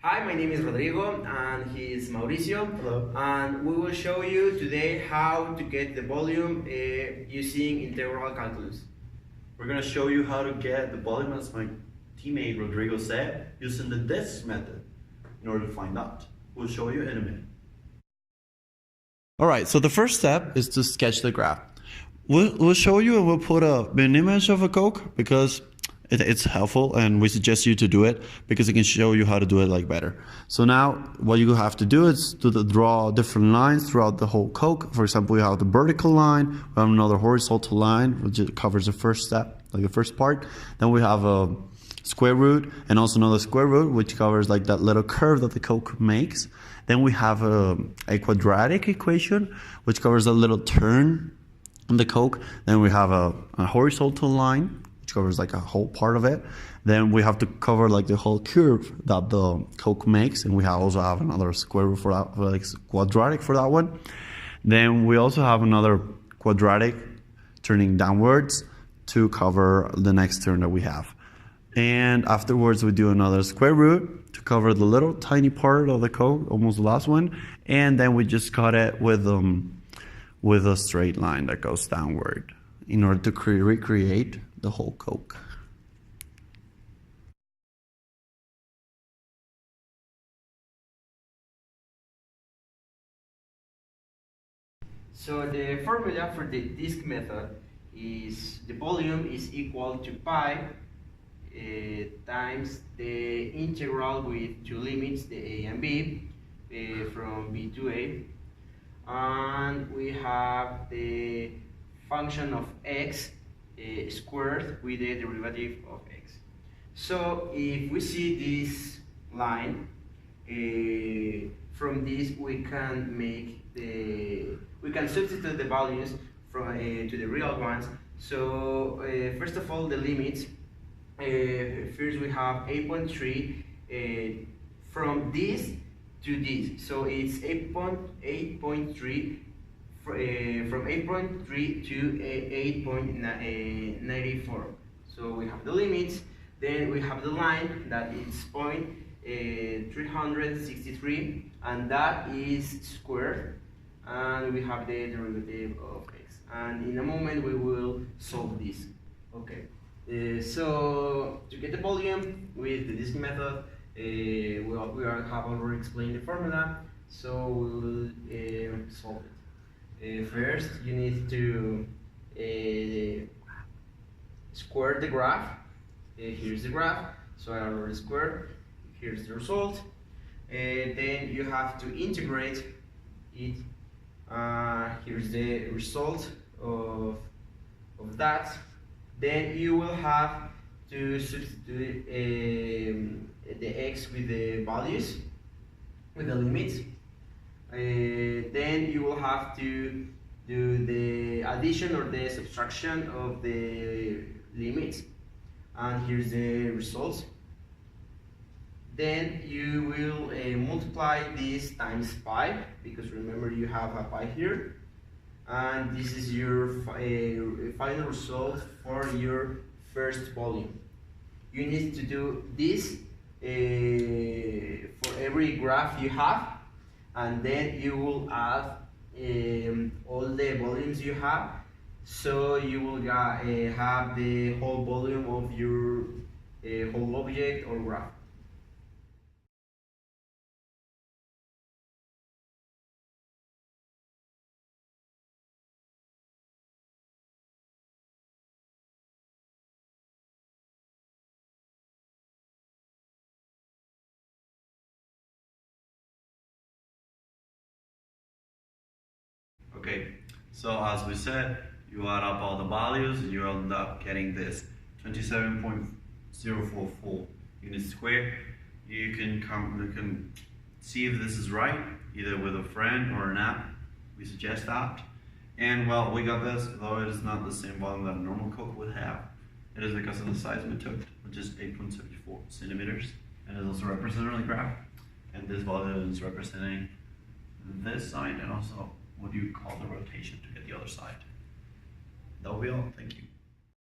Hi, my name is Rodrigo and he is Mauricio. Hello. And we will show you today how to get the volume using integral calculus. We're going to show you how to get the volume, as my teammate Rodrigo said, using the DISC method in order to find out. We'll show you in a minute. Alright, so the first step is to sketch the graph. We'll show you and we'll put an image of a Coke because it's helpful and we suggest you to do it because it can show you how to do it like better. So now what you have to do is to draw different lines throughout the whole Coke. For example, we have the vertical line, we have another horizontal line which covers the first step, like the first part. Then we have a square root and also another square root which covers like that little curve that the Coke makes. Then we have a quadratic equation which covers a little turn in the Coke. Then we have a horizontal line which covers like a whole part of it. Then we have to cover like the whole curve that the Coke makes, and we also have another square root for that, like quadratic for that one. Then we also have another quadratic turning downwards to cover the next turn that we have. And afterwards we do another square root to cover the little tiny part of the Coke, almost the last one. And then we just cut it with a straight line that goes downward in order to recreate the whole Coke. So the formula for the disk method is the volume is equal to pi times the integral with two limits, the a and b, from b to a. And we have the function of x squared with the derivative of x. So if we see this line, from this we can substitute the values from to the real ones. So first of all, the limits. First we have 8.3 from this to this, so it's 8.3 from 8.3 to 8.94. So we have the limits. Then we have the line that is 363, and that is squared, and we have the derivative of x. And in a moment we will solve this. Okay. So to get the volume with the disk method, we have already explained the formula, so we'll solve it. First, you need to square the graph. Here's the graph, so I already squared. Here's the result. Then you have to integrate it. Here's the result of that. Then you will have to substitute the x with the values, with the limits. Then you will have to do the addition or the subtraction of the limits, and here's the results. Then you will multiply this times pi, because remember you have a pi here, and this is your final result for your first volume. You need to do this for every graph you have, and then you will add all the volumes you have, so you will have the whole volume of your whole object or graph. Okay, so as we said, you add up all the values and you end up getting this 27.044 units squared. You can see if this is right, either with a friend or an app. We suggest that. And well, we got this, though it is not the same volume that a normal Coke would have. It is because of the size we took, which is 8.74 centimeters, and it is also represented on the graph. And this volume is representing this side and also what you call the rotation to get the other side. That will be all. Thank you.